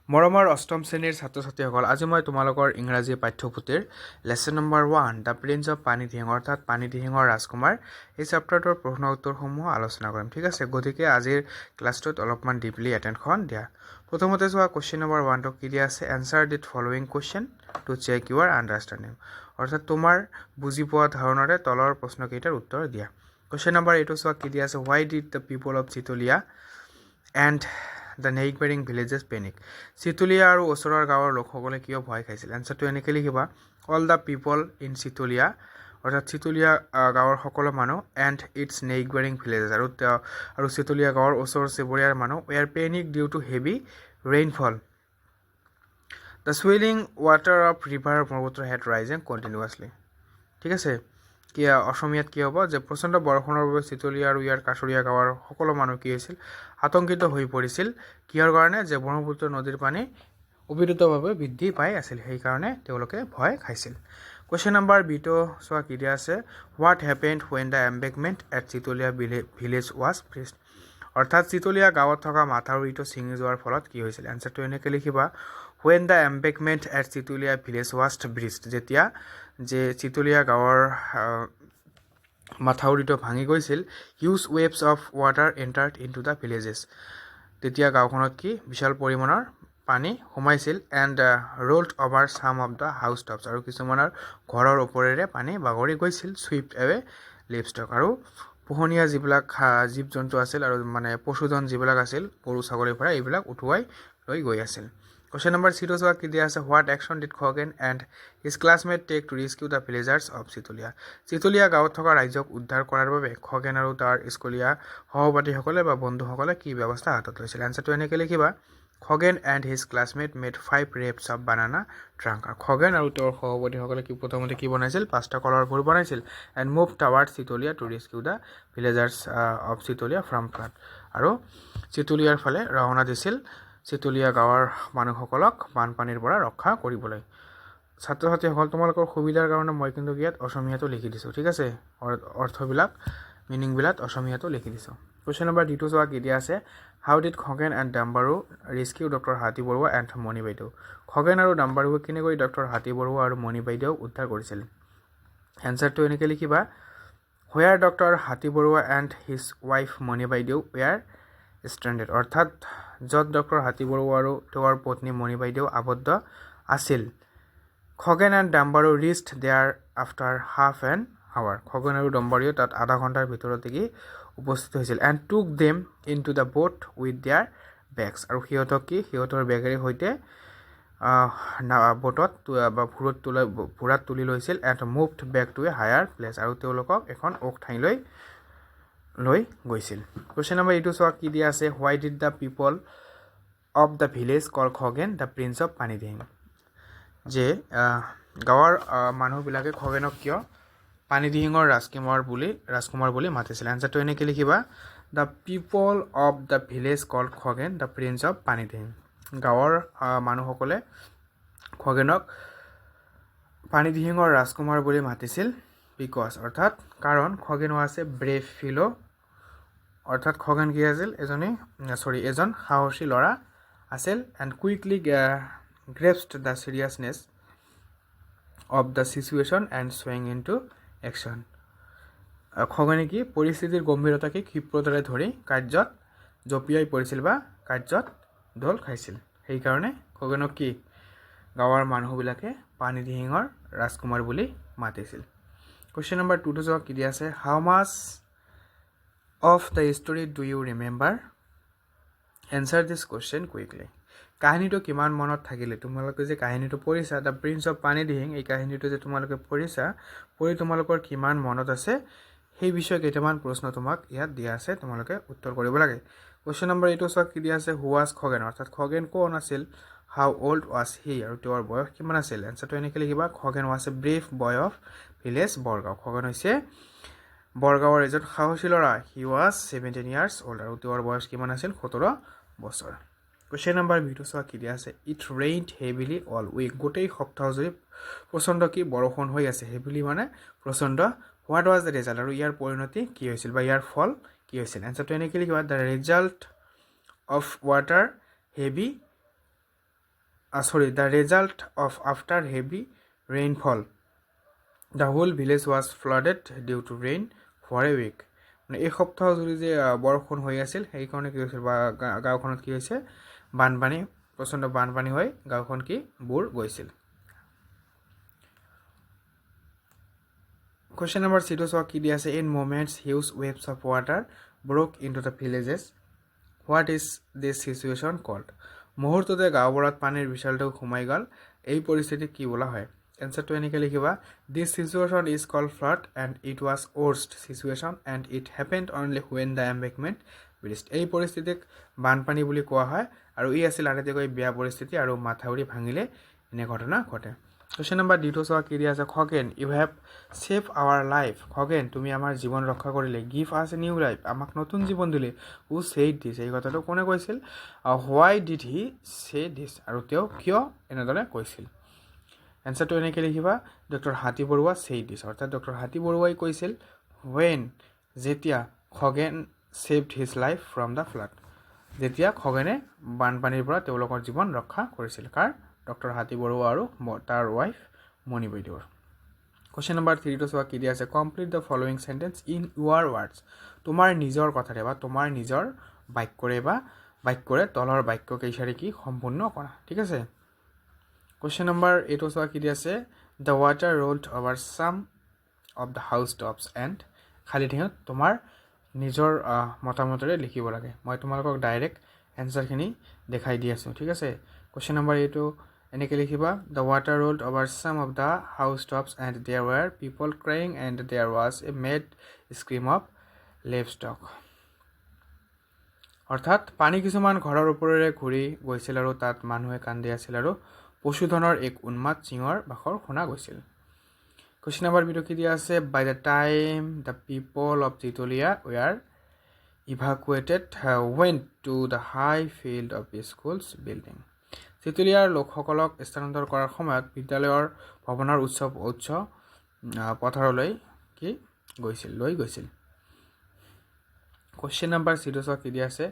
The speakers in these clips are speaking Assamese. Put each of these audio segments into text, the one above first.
মৰমৰ অষ্টম শ্ৰেণীৰ ছাত্ৰ ছাত্ৰীসকল, আজি মই তোমালোকৰ ইংৰাজী পাঠ্যপুথিৰ lesson number 1 the prince of Panidihing অৰ্থাৎ পানীদিহিঙৰ ৰাজকুমাৰ এই চেপ্টাৰটোৰ প্ৰশ্ন উত্তৰসমূহ আলোচনা কৰিম। ঠিক আছে, গতিকে আজিৰ ক্লাছটোত অলপমান ডিপলি এটেনশ্যন দিয়া। প্ৰথমতে চোৱা, কুৱেশ্যন নম্বৰ 1টো কি দিয়া আছে? Answer the following question to check your understanding, অৰ্থাৎ তোমাৰ বুজি পোৱা ধৰণৰে তলৰ প্ৰশ্নকেইটাৰ উত্তৰ দিয়া। কুৱেশ্যন নম্বৰ 2টো চোৱা, কি দিয়া আছে? Why did the people of Chitalia and the neighbouring villages panic, Chitalia আৰু ওচৰৰ গাঁৱৰ লোকসকলে কিয় ভয় খাইছিল? এনচাৰটো এনেকৈ লিখিবা, অল দ্য পিপল ইন চিতলীয়া, অৰ্থাৎ চিতলীয়া গাঁৱৰ সকলো মানুহ, এণ্ড ইটছ নেইবাৰিং ভিলেজেছ, আৰু চিতলীয়া গাঁৱৰ ওচৰ চুবুৰীয়াৰ মানুহ, were panic due to heavy rainfall, the swelling water of river Brahmaputra had rising continuously. ঠিক আছে, অসমীয়াত কি হ'ব যে প্ৰচণ্ড বৰষুণৰ বাবে চিতলীয়া আৰু ইয়াৰ কাষৰীয়া গাঁৱৰ সকলো মানুহ কি হৈছিল? আতংকিত হৈ পৰিছিল। কিহৰ কাৰণে? যে ব্ৰহ্মপুত্ৰ নদীৰ পানী অবিৰতভাৱে বৃদ্ধি পাই আছিল, সেইকাৰণে তেওঁলোকে ভয় খাইছিল। কুৱেশ্যন নম্বৰ বিটো চোৱা, কি দিয়া আছে? What happened when the embankment at Chitalia village was breached, অৰ্থাৎ চিতলীয়া গাঁৱত থকা মাথাউৰিটো ছিঙি যোৱাৰ ফলত কি হৈছিল? এনচাৰটো এনেকৈ লিখিবা, when the embankment at Chitalia village was breached, যেতিয়া যে চিতলীয়া গাঁৱৰ মাথাউৰিটো ভাঙি গৈছিল, huge waves of water entered into the villages, তেতিয়া গাঁওখনত কি বিশাল পৰিমাণৰ পানী সোমাইছিল, and rolled over some of the house tops, আৰু কিছুমানৰ ঘৰৰ ওপৰেৰে পানী বাগৰি গৈছিল, চুইফ্ট এৱে লিভষ্টক, আৰু পোহনীয়া যিবিলাক জীৱ জন্তু আছিল আৰু মানে পশুধন যিবিলাক আছিল গৰু ছাগলীৰ পৰা, এইবিলাক উটুৱাই লৈ গৈ আছিল। কুৱেশ্যন নম্বৰ চিটো চোৱা, কি দিয়া আছে? What action did Khagen and his classmate take to rescue the villagers of Chitalia, Chitalia গাঁৱত থকা ৰাইজক উদ্ধাৰ কৰাৰ বাবে খগেন আৰু তাৰ স্কুলীয়া সহপাঠীসকলে বা বন্ধুসকলে কি ব্যৱস্থা হাতত লৈছিল? এনচাৰটো এনেকৈ লিখিবা, Khagen and his classmate made 5 rafts of banana trunk, Khagen আৰু তেওঁৰ সহপাঠীসকলে প্ৰথমতে কি বনাইছিল? 5টা কলৰ ভোৰ বনাইছিল, and move toward Chitalia to rescue the villagers of Chitalia from flood, আৰু চিতলীয়াৰ ফালে ৰাওনা দিছিল চিতলীয়া গাঁৱৰ মানুহসকলক বানপানীৰ পৰা ৰক্ষা কৰিবলৈ। ছাত্ৰ ছাত্ৰীসকল, তোমালোকৰ সুবিধাৰ কাৰণে মই কিন্তু ইয়াত অসমীয়াটো লিখি দিছোঁ। ঠিক আছে, অৰ্থবিলাক মিনিংবিলাক অসমীয়াটো লিখি দিছোঁ। কুৱেশ্যন নম্বৰ ডিটো চোৱা, কি দিয়া আছে? How did Khagen and Dambaru rescue doctor Hati Barua and মণি বাইদেউ, খগেন আৰু ডাম্বাৰুৱে কেনেকৈ ডক্টৰ হাতী বৰুৱা আৰু মণি বাইদেউক উদ্ধাৰ কৰিছিল? এনচাৰটো এনেকৈ লিখিবা, where doctor Hati Barua and his wife মণি বাইদেউ ৱেৰ ষ্ট্ৰেণ্ডেড, অৰ্থাৎ য'ত ডক্টৰ হাতী বৰুৱা আৰু তেওঁৰ পত্নী মণি বাইদেউ আবদ্ধ আছিল, Khagen and Dambaru reached there after half an hour, Khagen আৰু ডাম্বাৰুৱে তাত আধা ঘণ্টাৰ ভিতৰতে কি উপস্থিত হৈছিল, এণ্ড টুক them in to the boat with there bags, আৰু সিহঁতক কি সিহঁতৰ বেগেৰে সৈতে বোটত বা ভূৰাত তুলি লৈছিল, and moved back to a higher place, আৰু তেওঁলোকক এখন ওখ ঠাইলৈ লৈ গৈছিল। কুৱেশ্যন নম্বৰ এইটো চোৱা, কি দিয়া আছে? Why did the people of the village call Khagen the prince of Panidihing, যে গাঁৱৰ মানুহবিলাকে খগেনক কিয় পানীদিহিঙৰ ৰাজকুমাৰ বুলি মাতিছিল? এনচাৰটো এনেকৈ লিখিবা, the people of the village call Khagen the prince of Panidihing, গাঁৱৰ মানুহসকলে খগেনক পানীদিহিঙৰ ৰাজকুমাৰ বুলি মাতিছিল, বিকজ, অৰ্থাৎ কাৰণ Khagen was a brave fellow', অৰ্থাৎ খগেন কি আছিল? এজন সাহসী ল'ৰা আছিল, and quickly grasped the seriousness of the situation and swing into action, খগেনে কি পৰিস্থিতিৰ গম্ভীৰতাকে ক্ষিপ্ৰতাৰে ধৰি কাৰ্যত জঁপিয়াই পৰিছিল বা কাৰ্যত ঢোল খাইছিল, সেইকাৰণে খগেনক কি গাঁৱৰ মানুহবিলাকে পানীদিহিঙৰ ৰাজকুমাৰ বুলি মাতিছিল। কুৱেশ্যন নম্বৰ 2টো চোৱা, কি দিয়া আছে? How much of the story do you remember? Answer this question quickly, কাহিনীটো কিমান মনত থাকিলে? তোমালোকে যে কাহিনীটো পঢ়িছা, দ্য প্ৰিন্স অফ পানীদিহিং, এই কাহিনীটো যে তোমালোকে পঢ়িছা, পঢ়ি তোমালোকৰ কিমান মনত আছে সেই বিষয়ে কেইটামান প্ৰশ্ন তোমাক ইয়াত দিয়া আছে, তোমালোকে উত্তৰ কৰিব লাগে। কুৱেশ্যন নম্বৰ 8টো চোৱা, কি দিয়া আছে? হু ৱাজ খগেন, অৰ্থাৎ খগেন কোন আছিল? হাউ অল্ড ৱাজ হি, আৰু তেওঁৰ বয়স কিমান আছিল? এনচাৰটো এনেকৈ লিখিবা, Khagen was a brave boy of village Borgaon, Khagen হৈছে বৰগাঁৱৰ এজন সাহসী ল'ৰা, হি ৱাজ 17 years old, আৰু তেওঁৰ বয়স কিমান আছিল? 17 বছৰ। কুৱেশ্যন নম্বৰ বিটো চোৱা, কি দিয়া আছে? ইট ৰেইনড হেভিলি অল উইক, গোটেই সপ্তাহ জুৰি প্ৰচণ্ড কি বৰষুণ হৈ আছে, হেভিলি মানে প্ৰচণ্ড। হোৱাট ৱাজ দ্য ৰিজাল্ট, আৰু ইয়াৰ পৰিণতি কি হৈছিল বা ইয়াৰ ফল কি হৈছিল? এনচাৰটো এনেকৈ লিখিবা, the result of water heavy the result of after heavy rainfall the whole village was flooded due to rain for a week. মানে এই সপ্তাহ জুৰি যে বৰষুণ হৈ আছিল সেইকাৰণে কি হৈছিল বা গাঁওখনত কি হৈছে বানপানী প্ৰচণ্ড বানপানী হৈ গাঁওখন কি বুৰ গৈছিল Question number 6 so কি দিয়া আছে in moments huge waves of water broke into the villages what is this situation called মুহূৰ্ততে গাঁওবোৰত পানীৰ বিশাল ঢৌ সোমাই গ'ল এই পৰিস্থিতি কি বোলা হয় এনসারটো এনেকৈ লিখিবা this situation is called flood and it was worst situation and it happened only when the embankment breached এই পৰিস্থিতিক বানপানী বুলি কোৱা হয় আৰু ই আছিল আটাইতকৈ বেয়া পৰিস্থিতি আৰু মাথাউৰি ভাঙিলে এনে ঘটনা ঘটে Question number 2 so কি দিয়া আছে Khagen you have saved our life Khagen তুমি আমাৰ জীৱন ৰক্ষা কৰিলে give us a new life আমাক নতুন জীৱন দিলে who said this এই কথাটো কোনে কৈছিল why did he say this আৰু তেওঁ কিয় এনেদৰে কৈছিল এনসাৰটো এনেকৈ লিখিবা doctor Hati Barua said this অৰ্থাৎ ডক্টৰ হাতী বৰুৱাই কৈছিল when যেতিয়া Khagen saved his life from the flood যেতিয়া খগেনে বানপানীৰ পৰা তেওঁলোকৰ জীৱন ৰক্ষা কৰিছিল কাৰ ডক্টৰ হাতী বৰুৱা আৰু তাৰ wife Moni বৈদ্যৰ Question number 3 to so কি দিয়া আছে complete the following sentence in your words তোমাৰ নিজৰ কথাৰে বা তোমাৰ নিজৰ বাক্যৰে তলৰ বাক্য কেইশাৰী কি সম্পূৰ্ণ কৰা ঠিক আছে Question number 8 to so কি দিয়া আছে the water rolled over some of the housetops and খালি ঠেঙত তোমাৰ নিজৰ মতামতেৰে লিখিব লাগে মই তোমালোকক ডাইৰেক্ট এনসারখিনি দেখাই দি আছো ঠিক আছে Question number 8 এনেকৈ লিখিবা the water rolled over some of the housetops and there were people crying and there was a mad scream of livestock অৰ্থাৎ পানী কিছুমান ঘৰৰ ওপৰেৰে ঘূৰি গৈছিল আৰু তাত মানুহে কান্দি আছিল আৰু পশুধনৰ এক উন্মাদ চিঞৰ বাখৰ শুনা গৈছিল Question number 2 কি দিয়া আছে by the time the people of Titolia were evacuated went to the high field of the school's building তিতুলিয়াৰ লোকসকলক স্থানান্তৰ কৰাৰ সময়ত বিদ্যালয়ৰ ভৱনৰ উচ্চ পথাৰলৈ কি লৈ গৈছিল Question number 0 কি দিয়া আছে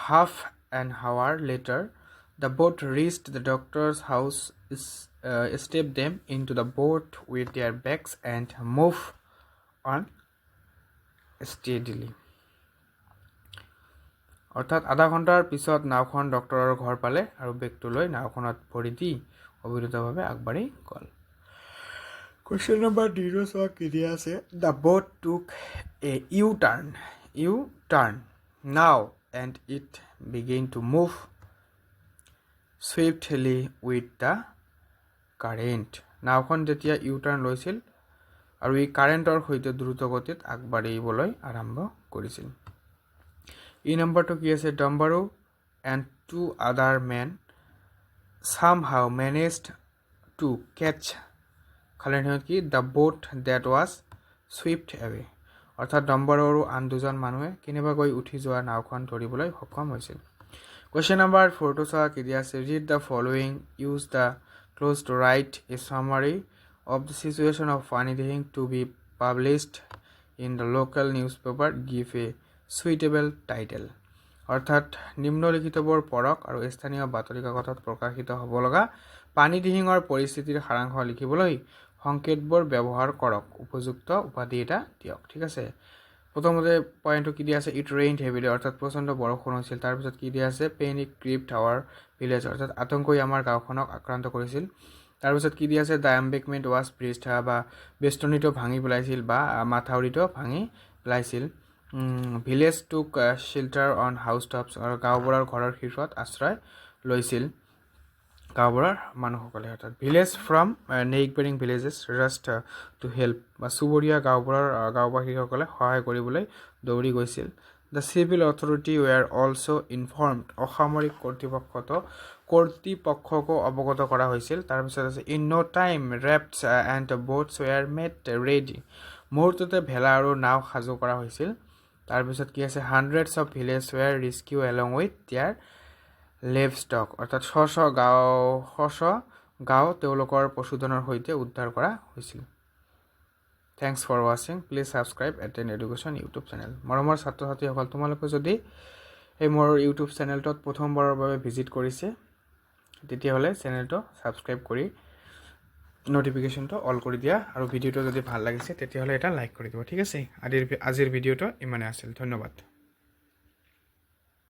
half an hour later the boat reached the doctor's house stepped them into the boat with their bags and moved on steadily অৰ্থাৎ আধা ঘণ্টাৰ পিছত নাওখন ডক্টৰৰ ঘৰ পালে আৰু বেগটো লৈ নাওখনত ভৰি দি অবিৰতভাৱে আগবাঢ়ি গ'ল Question number 0 so কি দিয়া আছে the boat took a U-turn now and it began to move swiftly with the current নাওখন যেতিয়া U-turn লৈছিল আৰু এই কাৰেণ্টৰ সৈতে দ্ৰুত গতিত আগবাঢ়িবলৈ আৰম্ভ কৰিছিল এই নম্বৰটো কি আছে Dumbarrow and two other men somehow managed to catch খালেন কি the boat that was swept away অৰ্থাৎ Dumbarrow আৰু আন দুজন মানুহে কেনেবাকৈ উঠি যোৱা নাওখন ধৰিবলৈ সক্ষম হৈছিল Question number 4 to so কি দিয়া আছে read the following use the clause to write a summary of the situation of anything to be published in the local newspaper give a suitable title অৰ্থাৎ নিম্নলিখিতবোৰ পঢ়ক আৰু স্থানীয় বাতৰি কাকতত প্ৰকাশিত হ'ব লগা পানী দিহিঙৰ পৰিস্থিতিৰ সাৰাংশ লিখিবলৈ সংকেতবোৰ ব্যৱহাৰ কৰক উপযুক্ত উপাধি এটা দিয়ক ঠিক আছে প্ৰথমতে পইণ্টটো কি দিয়া আছে ইট ৰেইনড হেভিলি অৰ্থাৎ প্ৰচণ্ড বৰষুণ হৈছিল তাৰ পিছত কি দিয়া আছে পেনিক গ্ৰিপড আৱাৰ ভিলেজ অৰ্থাৎ আতংকই আমাৰ গাঁওখনক আক্ৰান্ত কৰিছিল তাৰ পিছত কি দিয়া আছে দ্য এম্বেকমেণ্ট ৱাজ ব্ৰিজড বা বেষ্টনীটো ভাঙি পেলাইছিল বা মাথাউৰিটো ভাঙি পেলাইছিল ভিলেজ টুক শেল্টাৰ অন হাউচ টপছ আৰু গাঁওবোৰৰ ঘৰৰ শীৰ্ষত আশ্ৰয় লৈছিল গাঁওবোৰৰ মানুহসকলে অৰ্থাৎ village from neighbouring villages rushed to help বা চুবুৰীয়া গাঁওবোৰৰ গাঁওবাসীসকলে সহায় কৰিবলৈ দৌৰি গৈছিল the civil authority were also' informed অসামৰিক কৰ্তৃপক্ষকো অৱগত কৰা হৈছিল তাৰপিছত আছে in no' time rafts and boats were made ready মুহূৰ্ততে ভেলা আৰু নাও সাজু কৰা হৈছিল তাৰপিছত কি আছে hundreds of village were rescue along with their livestock অৰ্থাৎ গাঁও তেওঁলোকৰ পশুধনৰ সৈতে উদ্ধাৰ কৰা হৈছিল থ্যাংকছ ফৰ ৱাচিং please subscribe Aten Education YouTube channel মৰমৰ ছাত্ৰ ছাত্ৰীসকল তোমালোকে যদি এই মোৰ ইউটিউব চেনেলটোত প্ৰথমবাৰৰ বাবে ভিজিট কৰিছে তেতিয়াহ'লে চেনেলটো ছাবস্ক্ৰাইব কৰি ন'টিফিকেশ্যনটো অল কৰি দিয়া আৰু ভিডিঅ'টো যদি ভাল লাগিছে তেতিয়াহ'লে এটা লাইক কৰি দিব ঠিক আছে আজিৰ ভিডিঅ'টো ইমানে আছিল ধন্যবাদ